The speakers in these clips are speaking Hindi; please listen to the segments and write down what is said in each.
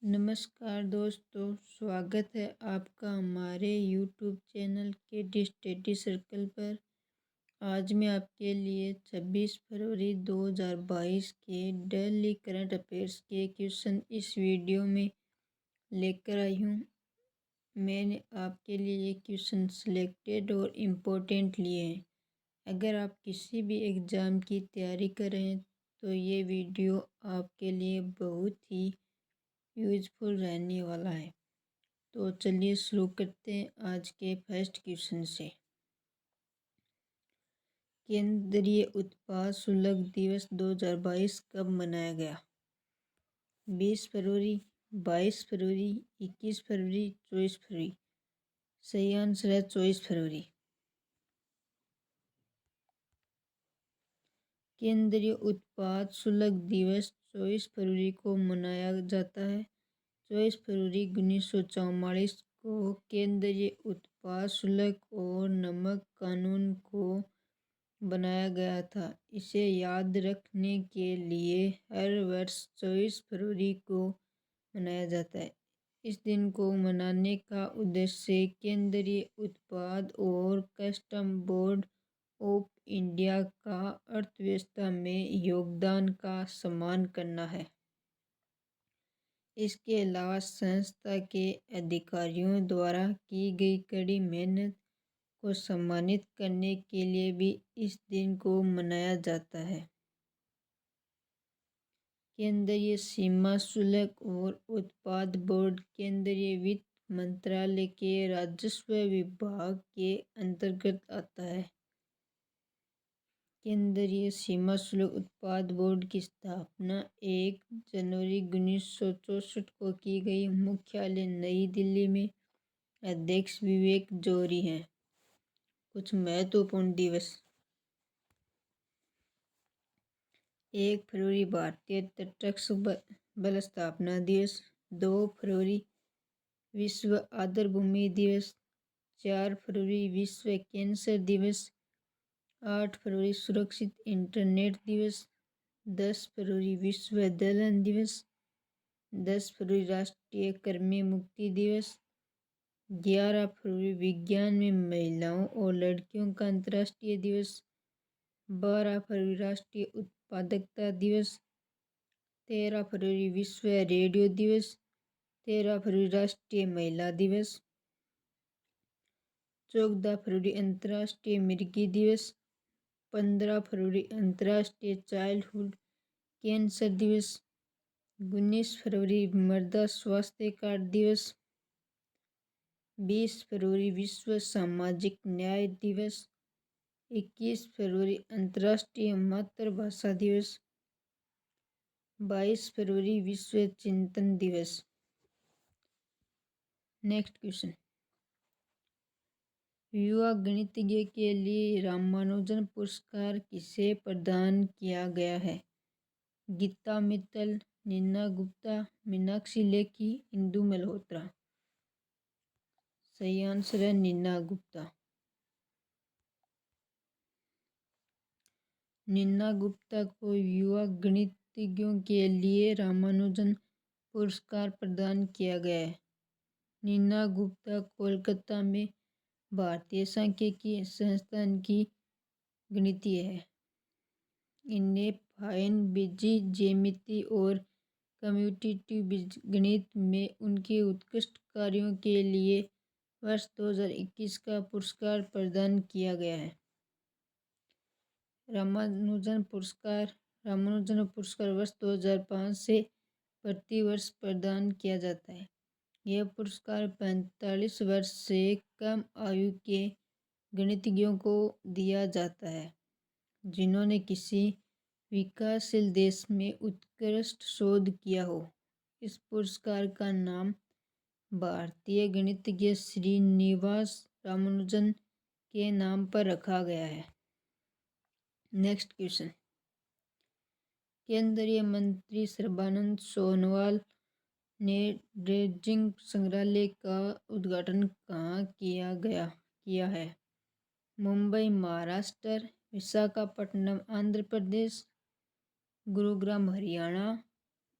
नमस्कार दोस्तों, स्वागत है आपका हमारे YouTube चैनल के स्टडी सर्कल पर। आज मैं आपके लिए 26 फरवरी 2022 के डेली करंट अफेयर्स के क्वेश्चन इस वीडियो में लेकर आई हूँ। मैंने आपके लिए ये क्वेश्चन सिलेक्टेड और इम्पोर्टेंट लिए हैं। अगर आप किसी भी एग्ज़ाम की तैयारी कर रहे हैं तो ये वीडियो आपके लिए बहुत ही यूजफुल रहने वाला है। तो चलिए शुरू करते हैं आज के फर्स्ट क्वेश्चन से। केंद्रीय उत्पाद शुल्क दिवस 2022 कब मनाया गया? 20 फरवरी, 22 फरवरी, 21 फरवरी, 24 फरवरी। सही आंसर है 24 फरवरी। केंद्रीय उत्पाद शुल्क दिवस 24 फरवरी को मनाया जाता है। 24 फरवरी 1944 को केंद्रीय उत्पाद शुल्क और नमक कानून को बनाया गया था। इसे याद रखने के लिए हर वर्ष 24 फरवरी को मनाया जाता है। इस दिन को मनाने का उद्देश्य केंद्रीय उत्पाद और कस्टम बोर्ड ऑफ इंडिया का अर्थव्यवस्था में योगदान का सम्मान करना है। इसके अलावा संस्था के अधिकारियों द्वारा की गई कड़ी मेहनत को सम्मानित करने के लिए भी इस दिन को मनाया जाता है। केंद्रीय सीमा शुल्क और उत्पाद बोर्ड केंद्रीय वित्त मंत्रालय के राजस्व विभाग के अंतर्गत आता है। केंद्रीय सीमा शुल्क उत्पाद बोर्ड की स्थापना 1 जनवरी 1964 को की गई। मुख्यालय नई दिल्ली में। अध्यक्ष विवेक जौहरी हैं। कुछ महत्वपूर्ण दिवस। 1 फरवरी भारतीय तटरक्षक बल स्थापना दिवस। 2 फरवरी विश्व आर्द्रभूमि दिवस। 4 फरवरी विश्व कैंसर दिवस। 8 फरवरी सुरक्षित इंटरनेट दिवस। 10 फरवरी विश्व दलहन दिवस। 10 फरवरी राष्ट्रीय कृमि मुक्ति दिवस। 11 फरवरी विज्ञान में महिलाओं और लड़कियों का अंतर्राष्ट्रीय दिवस। 12 फरवरी राष्ट्रीय उत्पादकता दिवस। 13 फरवरी विश्व रेडियो दिवस। 13 फरवरी राष्ट्रीय महिला दिवस। 14 फरवरी अंतर्राष्ट्रीय मिर्गी दिवस। 15 फरवरी अंतर्राष्ट्रीय चाइल्डहुड कैंसर दिवस। 19 फरवरी मृदा स्वास्थ्य कार्ड दिवस। 20 फरवरी विश्व सामाजिक न्याय दिवस। 21 फरवरी अंतर्राष्ट्रीय मातृभाषा दिवस। 22 फरवरी विश्व चिंतन दिवस। Next question. युवा गणितज्ञ के लिए रामानुजन पुरस्कार किसे प्रदान किया गया है? गीता मित्तल, नीना गुप्ता, मीनाक्षी लेखी, इंदु मल्होत्रा। सही आंसर है नीना गुप्ता। नीना गुप्ता को युवा गणितज्ञों के लिए रामानुजन पुरस्कार प्रदान किया गया है। नीना गुप्ता कोलकाता में भारतीय सांख्यिकी संस्थान की गणितीय है। इन्हें फाइन बीजी ज्यामिति और कम्यूटेटिव बीजगणित में उनके उत्कृष्ट कार्यों के लिए वर्ष 2021 का पुरस्कार प्रदान किया गया है। रामानुजन पुरस्कार वर्ष 2005 से प्रतिवर्ष प्रदान किया जाता है। यह पुरस्कार 45 वर्ष से कम आयु के गणितज्ञों को दिया जाता है जिन्होंने किसी विकासशील देश में उत्कृष्ट शोध किया हो। इस पुरस्कार का नाम भारतीय गणितज्ञ श्रीनिवास रामानुजन के नाम पर रखा गया है। Next question. केंद्रीय मंत्री सर्बानंद सोनोवाल ने ड्रेजिंग संग्रहालय का उद्घाटन कहाँ किया है? मुंबई महाराष्ट्र, विशाखापट्टनम आंध्र प्रदेश, गुरुग्राम हरियाणा,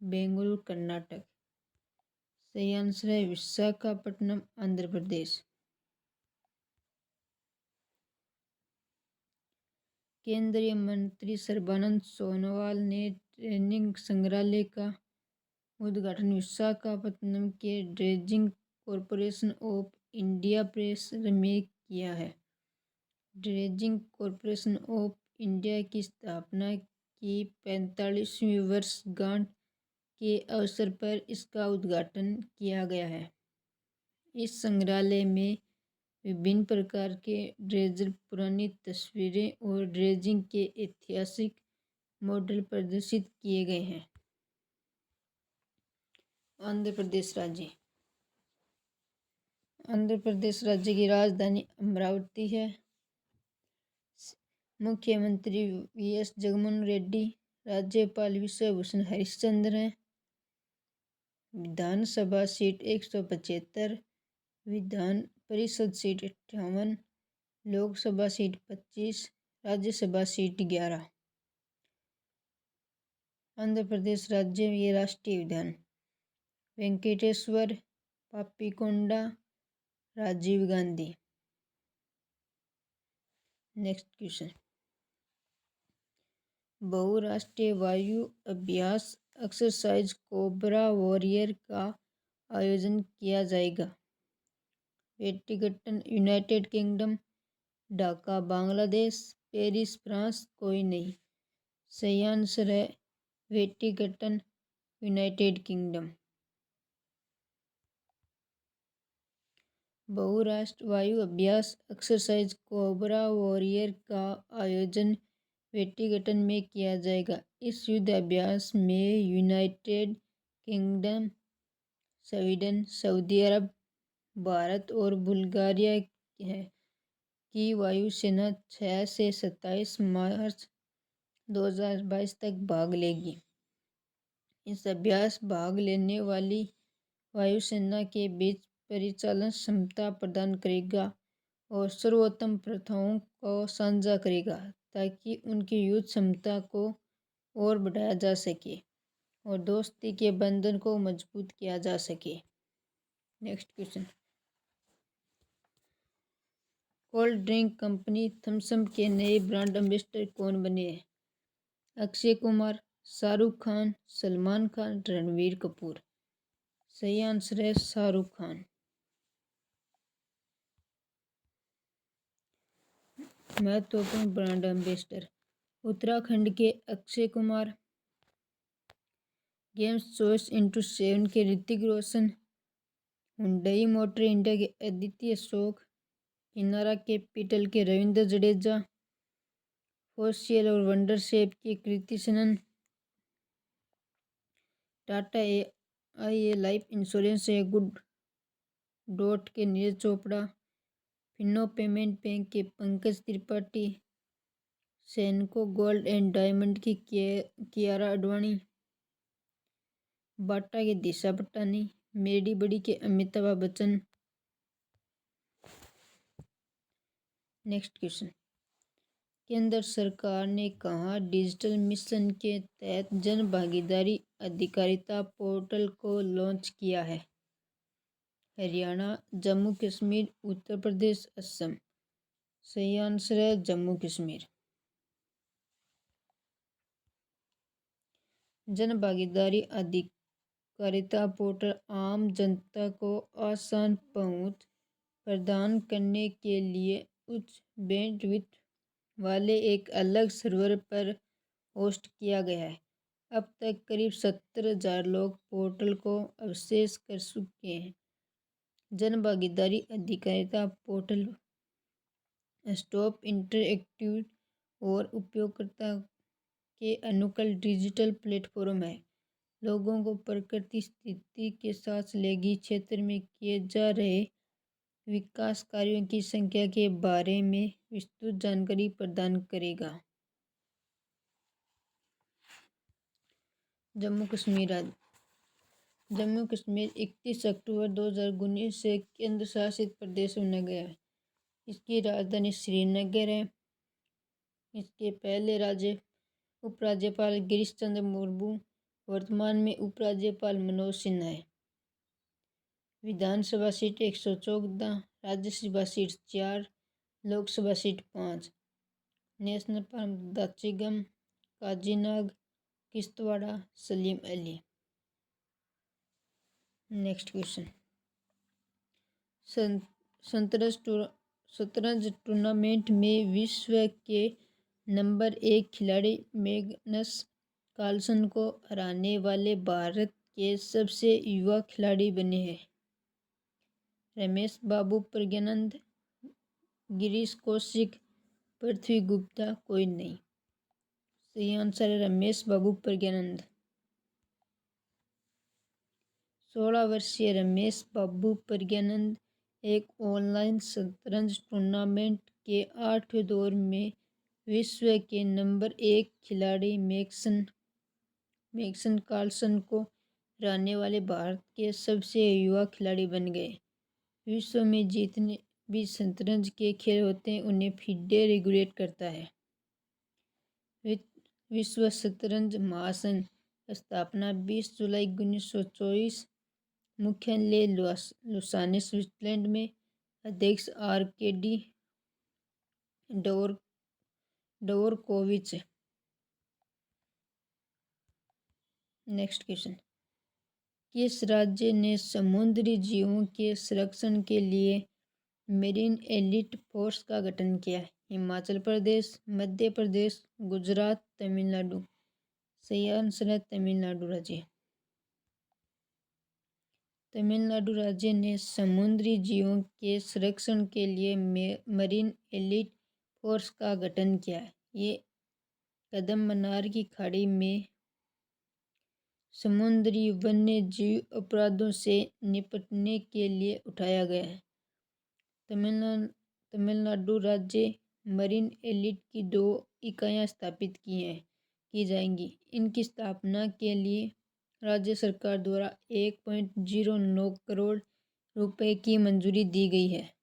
बेंगलुरु कर्नाटक। सही आंसर है विशाखापट्टनम, आंध्र प्रदेश। केंद्रीय मंत्री सर्बानंद सोनोवाल ने ट्रेनिंग संग्रहालय का उद्घाटन विशाखापट्टनम के dredging corporation of India press में किया है। ड्रेजिंग कॉरपोरेशन ऑफ इंडिया की स्थापना की 45वीं वर्षगांठ के अवसर पर इसका उद्घाटन किया गया है। इस संग्रहालय में विभिन्न प्रकार के ड्रेजर, पुरानी तस्वीरें और ड्रेजिंग के ऐतिहासिक मॉडल प्रदर्शित किए गए हैं। आंध्र प्रदेश राज्य। आंध्र प्रदेश राज्य की राजधानी अमरावती है। मुख्यमंत्री वीएस जगनमोहन रेड्डी, राज्यपाल विश्वभूषण हरिश्चंद्र हैं। विधानसभा सीट 175, विधान परिषद seat 58, Lok Sabha seat 25, Rajya Sabha seat 11। Andhra Pradesh राज्य में राष्ट्रीय उद्यान वेंकटेश्वर, पापीकोंडा, राजीव गांधी। नेक्स्ट क्वेश्चन, बहुराष्ट्रीय वायु अभ्यास एक्सरसाइज कोबरा वॉरियर का आयोजन किया जाएगा। Vatican United kingdom, Dhaka Bangladesh, Paris France, कोई नहीं। सही आंसर है वेटिकन यूनाइटेड किंगडम। बहुराष्ट्र वायु अभ्यास एक्सरसाइज कोबरा वॉरियर का आयोजन वेटिकन में किया जाएगा। इस युद्ध अभ्यास में यूनाइटेड किंगडम, स्वीडन, सऊदी अरब, भारत और बुल्गारिया की वायुसेना 6 से 27 मार्च 2022 तक भाग लेगी। इस अभ्यास भाग लेने वाली वायुसेना के बीच परिचालन क्षमता प्रदान करेगा और सर्वोत्तम प्रथाओं को साझा करेगा ताकि उनकी युद्ध क्षमता को और बढ़ाया जा सके और दोस्ती के बंधन को मजबूत किया जा सके। Next question, cold drink company Thums Up के नए ब्रांड एम्बेसडर कौन बने हैं? अक्षय कुमार, शाहरुख खान, सलमान खान, रणवीर कपूर। सही आंसर है शाहरुख खान। महत्वपूर्ण ब्रांड एम्बेसडर उत्तराखंड के Akshay Kumar, games choice into 7 के Hrithik Roshan, Hyundai motor India के अदिति अशोक, किनारा कैपिटल के रविंद्र जडेजा, फोर्सियल और वंडर शेप के कृति सनन, टाटा AIA लाइफ इंश्योरेंस है गुड डॉट के नीरज चोपड़ा, फिनो पेमेंट बैंक के Pankaj Tripathi, सेनको gold and diamond की कियारा आडवाणी, बाटा के दिशा पटानी, मेडी बड़ी के अमिताभ बच्चन। नेक्स्ट क्वेश्चन, केंद्र सरकार ने कहाँ डिजिटल मिशन के तहत जन भागीदारी अधिकारिता पोर्टल को लॉन्च किया है? हरियाणा, जम्मू कश्मीर, उत्तर प्रदेश, असम। सही आंसर है जम्मू कश्मीर। जन भागीदारी अधिकारिता पोर्टल आम जनता को आसान पहुंच प्रदान करने के लिए उच्च बैंडविड्थ वाले एक अलग सर्वर पर होस्ट किया गया है। अब तक करीब 70,000 लोग पोर्टल को एक्सेस कर चुके हैं। जन भागीदारी अधिकारिता पोर्टल स्टॉप इंटरएक्टिव और उपयोगकर्ता के अनुकूल डिजिटल प्लेटफॉर्म है। लोगों को प्रकृति स्थिति के साथ लेगी क्षेत्र में किए जा रहे विकास कार्यों की संख्या के बारे में विस्तृत जानकारी प्रदान करेगा। जम्मू कश्मीर राज्य। जम्मू कश्मीर 31 अक्टूबर 2019 से केंद्र शासित प्रदेश बना गया है। इसकी राजधानी श्रीनगर है। इसके पहले उपराज्यपाल गिरीश चंद्र मुर्मू, वर्तमान में उपराज्यपाल मनोज सिन्हा है। विधानसभा seat 114, Rajya Sabha seat 4, Lok Sabha seat 5। National park Dachigam, Kazinag, Kishtwara, Salim Ali. Next question, शतरंज टूर्नामेंट में विश्व के नंबर 1 खिलाड़ी मैग्नस कार्लसन को हराने वाले भारत के सबसे युवा खिलाड़ी बने हैं। रमेश बाबू, प्रज्ञानंद, गिरीश कौशिक, पृथ्वी गुप्ता, कोई नहीं। सही आंसर है रमेश बाबू प्रज्ञानंद। 16 वर्षीय रमेश बाबू प्रज्ञानंद एक ऑनलाइन शतरंज टूर्नामेंट के 8वें दौर में विश्व के नंबर 1 खिलाड़ी मैग्नस कार्लसन को हराने वाले भारत के सबसे युवा खिलाड़ी बन गए। विश्व में जितने भी शतरंज के खेल होते हैं उन्हें FIDE रेगुलेट करता है। विश्व शतरंज महासंघ स्थापना 20 जुलाई 1924, मुख्यालय लुसाने, स्विट्जरलैंड में। अध्यक्ष आर्केडी डवोरकोविच। नेक्स्ट क्वेश्चन, किस राज्य ने समुद्री जीवों के संरक्षण के लिए मेरीन एलीट फोर्स का गठन किया? हिमाचल प्रदेश, मध्य प्रदेश, गुजरात, तमिलनाडु। सही आंसर है तमिलनाडु राज्य। तमिलनाडु राज्य ने समुद्री जीवों के संरक्षण के लिए मरीन एलीट फोर्स का गठन किया। ये कदम मन्नार की खाड़ी में समुद्री वन्य जीव अपराधों से निपटने के लिए उठाया गया है। तमिलनाडु राज्य मरीन एलीट की 2 इकाइयाँ स्थापित की जाएंगी। इनकी स्थापना के लिए राज्य सरकार द्वारा 1.09 करोड़ रुपए की मंजूरी दी गई है।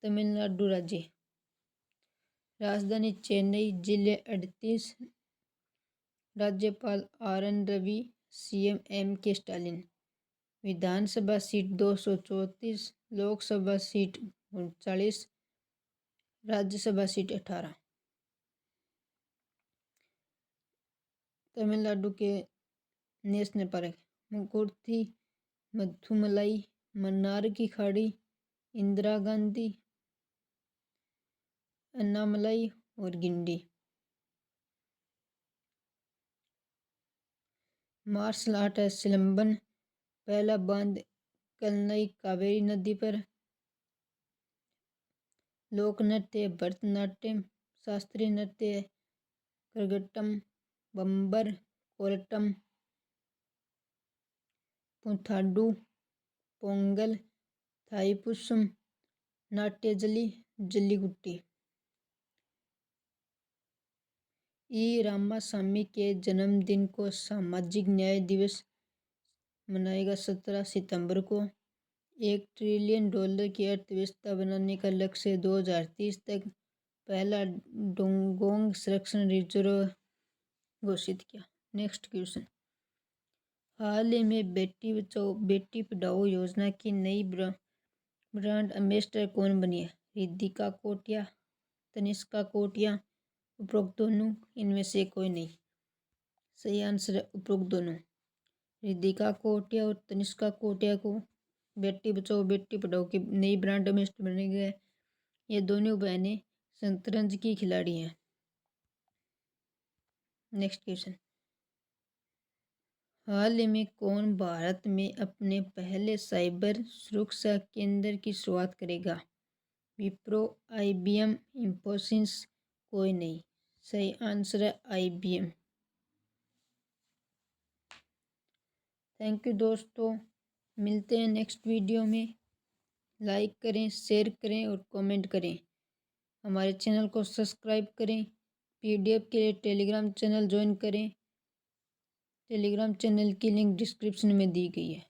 तमिलनाडु राज्य। राजधानी चेन्नई, जिले 38, राज्यपाल RN Ravi, CM MK Stalin. विधानसभा seat 234, Lok Sabha seat 39, Rajya Sabha seat 18। Tamil Nadu के नेशनल पार्क मुकुर्थी, मधुमलाई, मन्नार की खाड़ी, इंदिरा गांधी, अन्नामलाई और गिंडी। मार्शल आर्ट है सिलंबन। पहला बांध कलनई कावेरी नदी पर। लोक नृत्य भरतनाट्यम। शास्त्रीय नृत्य करगट्टम, बम्बर, कोलटम, पुथांडु, पोंगल, थाईपुसम, नाट्यजली, जल्लीकुट्टी। रामासामी के जन्मदिन को सामाजिक न्याय दिवस मनाएगा 17 सितंबर को। $1 ट्रिलियन की अर्थव्यवस्था बनाने का लक्ष्य 2030 तक। पहला डोंगोंग संरक्षण रिजर्व घोषित किया। नेक्स्ट क्वेश्चन, हाल ही में बेटी बचाओ बेटी पढ़ाओ योजना की नई ब्रांड एम्बेसडर कौन बनी है? रिद्धिका कोटिया, तनिष्का कोटिया, उपरोक्त दोनों, इनमें से कोई नहीं। सही आंसर है उपरोक्त दोनों। रिद्धिका कोटिया और तनिष्का कोटिया को बेटी बचाओ बेटी पढ़ाओ की नई ब्रांड एम्बेसडर बने गए। ये दोनों बहनें शतरंज की खिलाड़ी हैं। नेक्स्ट क्वेश्चन, हाल ही में कौन भारत में अपने पहले साइबर सुरक्षा केंद्र की शुरुआत करेगा? विप्रो, IBM, इंफोसिस, कोई नहीं। सही आंसर है IBM। थैंक यू दोस्तों, मिलते हैं नेक्स्ट वीडियो में। लाइक करें, शेयर करें और कमेंट करें। हमारे चैनल को सब्सक्राइब करें। PDF के लिए टेलीग्राम चैनल ज्वाइन करें। टेलीग्राम चैनल की लिंक डिस्क्रिप्शन में दी गई है।